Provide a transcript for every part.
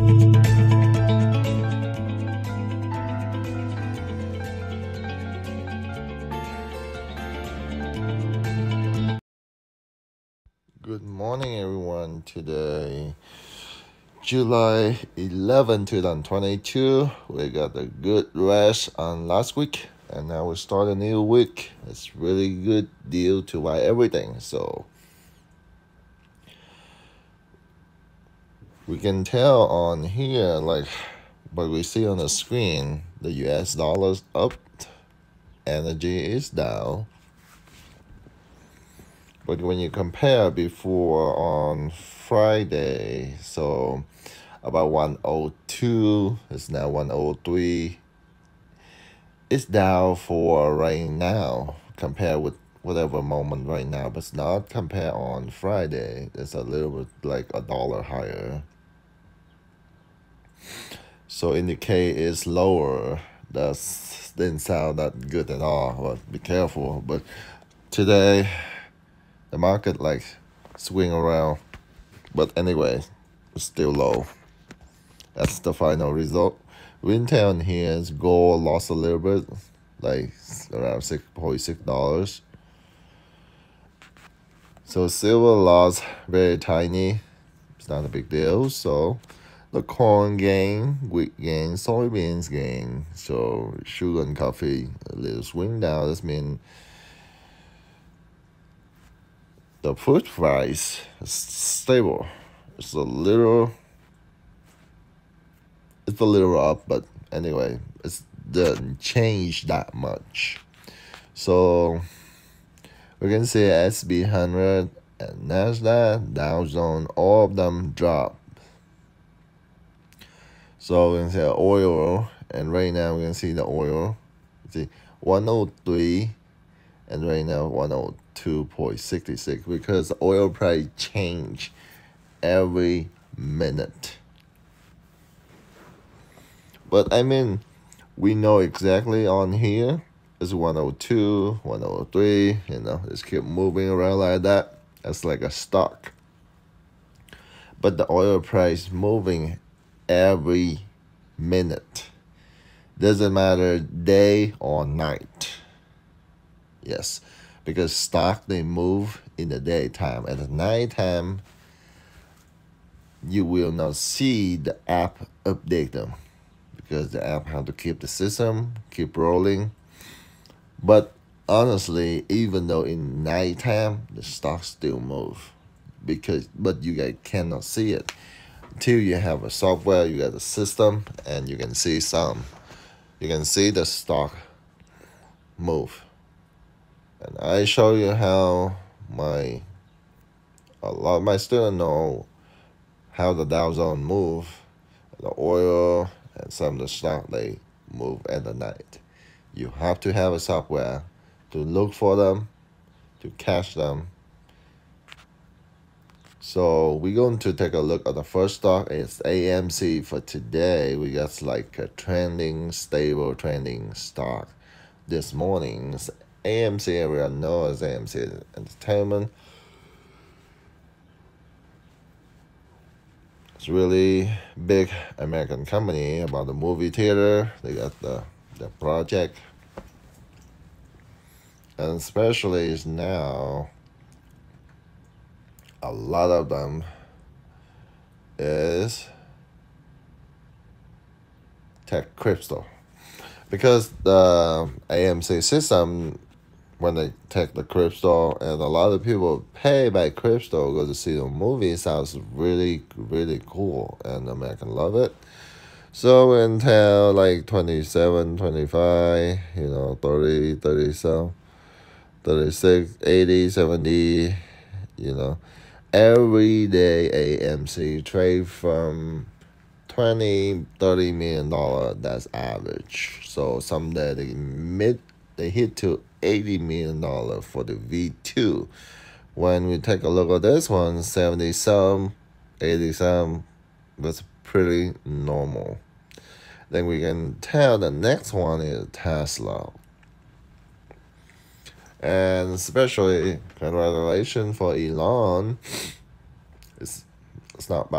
Good morning, everyone. Today, July 11, 2022. We got a good rest on last week, and now we start a new week. It's really good deal to buy everything. So we can tell on here, like what we see on the screen, the US dollar's up, energy is down. But when you compare before on Friday, so about 102, it's now 103. It's down for right now compared with whatever moment right now, but it's not compared on Friday. It's a little bit like $1 higher. So indicate it's lower. That didn't sound that good at all, but be careful. But today, the market like swing around. But anyway, it's still low. That's the final result. Wintown here is gold lost a little bit, like around $6.6. So silver lost very tiny. It's not a big deal. So the corn gain, wheat gain, soybeans gain. So sugar and coffee a little swing down. This means the food price is stable. It's a little up, but anyway, it doesn't change that much. So we can see SB 100 and NASDAQ, Dow Jones, all of them drop. So we can see oil, and right now we can see the oil. See 103, and right now 102.66 because the oil price change every minute. But I mean, we know exactly on here it's 102, 103, just keep moving around like that. That's like a stock. But the oil price moving every minute. Doesn't matter day or night. Yes, because stock, they move in the daytime. At the nighttime, you will not see the app update them, because the app have to keep the system, keep rolling. But honestly, even though in nighttime, the stocks still move, but you guys cannot see it until you have a software, you got a system, and you can see the stock move. And I show you how a lot of my students know how the Dow Jones move, the oil, and some of the stock, they move at the night. You have to have a software to look for them, to catch them. So we're going to take a look at the first stock. It's AMC for today. We got like a stable trending stock this morning. It's AMC, everyone knows AMC Entertainment. It's really big American company about the movie theater. They got the project. And especially is now, a lot of them is tech crypto. Because the AMC system, when they take the crypto, and a lot of people pay by crypto go to see the movie, sounds really, really cool, and American love it. So until like 27, 25, 30, 30 some, 36, 80, 70, every day AMC trade from $20-30 million. That's average. So someday they hit to $80 million for the V2. When we take a look at this one, 70 some, 80 some, that's pretty normal. Then we can tell the next one is Tesla. And especially congratulations for Elon. It's not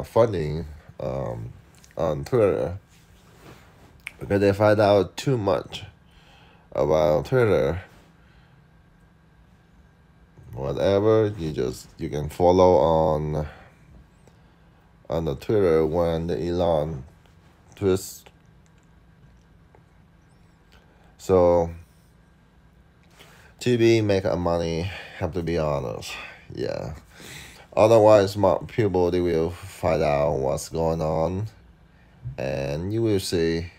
funding on Twitter, because they find out too much about Twitter. Whatever, you can follow on the Twitter when the Elon twist. So TV make money, have to be honest. Yeah. Otherwise, smart people, they will find out what's going on, and you will see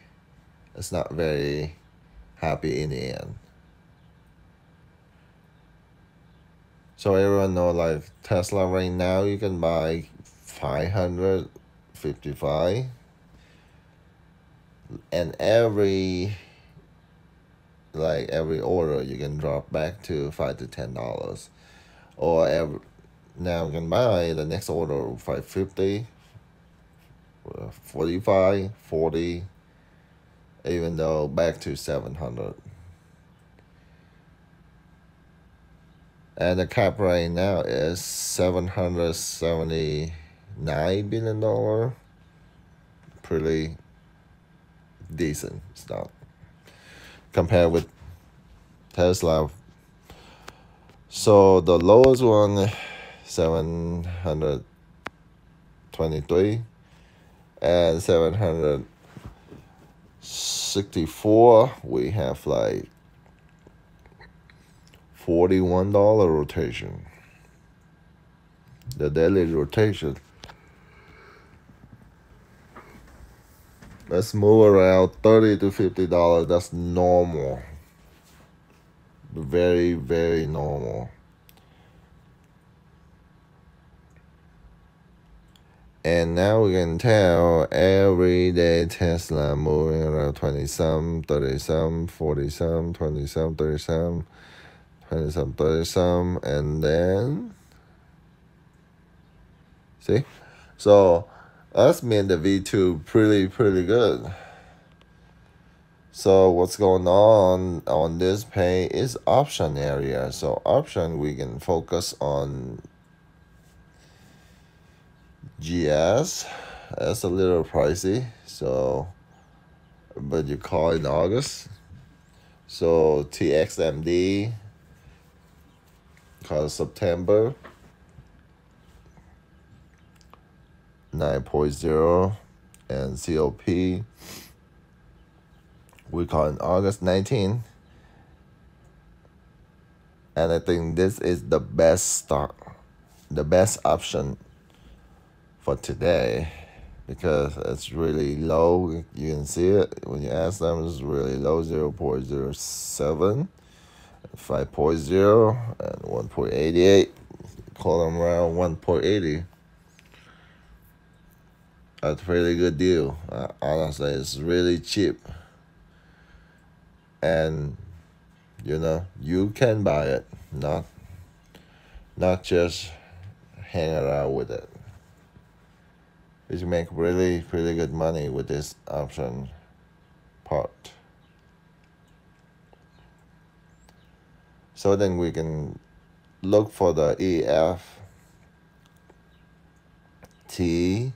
it's not very happy in the end. So everyone know, like Tesla right now, you can buy 555, and every order you can drop back to $5 to $10, or now you can buy the next order 550, 45, 40, even though back to 700. And the cap right now is $779 billion. Pretty decent stock compared with Tesla. So the lowest one, 723, and 764, we have like $41 rotation. The daily rotation. Let's move around $30 to $50. That's normal. Very, very normal. And now we can tell every day Tesla moving around 20-some, 30-some, 40-some, 20-some, 30-some, 20-some, 30-some, and then, see? So that's mean the V2 pretty good. So what's going on this page is option area. So option, we can focus on GS. That's a little pricey, so but you call in August. So TXMD, call September 9.0, and COP we call in August 19. And I think this is the best stock, the best option for today, because it's really low. You can see it when you ask them, it's really low, 0.07, 5.0, and 1.88. Call them around 1.80. That's a pretty good deal. Honestly, it's really cheap, and you can buy it, not just hang around with it. You make really good money with this option part. So then we can look for the EFT.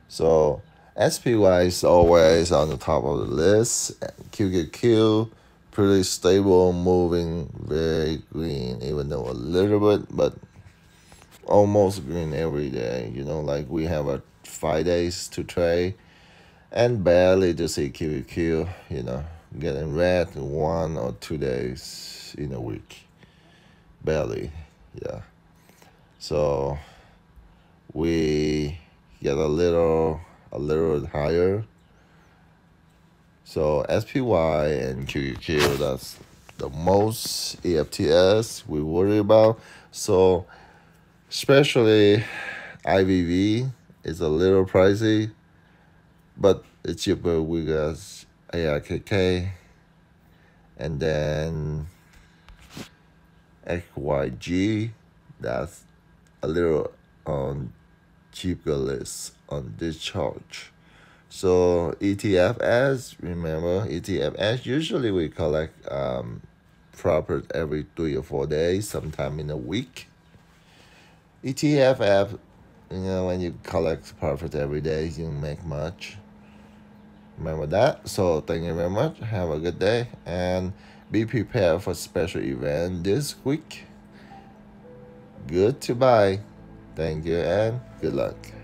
So SPY is always on the top of the list. And QQQ, pretty stable, moving, very green, even though a little bit, but almost green every day. Like we have 5 days to trade, and barely to see QQQ, getting red 1 or 2 days in a week. Barely, yeah. So we get a little higher. So SPY and QQQ, that's the most EFTS we worry about. So especially IVV is a little pricey, but it's cheaper. We got ARKK, and then XYG. That's a little on cheaper list on this chart. So ETFs, remember ETFs, usually we collect profit every 3 or 4 days, sometime in a week. ETF You know, when you collect profit every day, you make much. Remember that. So thank you very much. Have a good day and be prepared for special event this week. Good to buy. Thank you and good luck.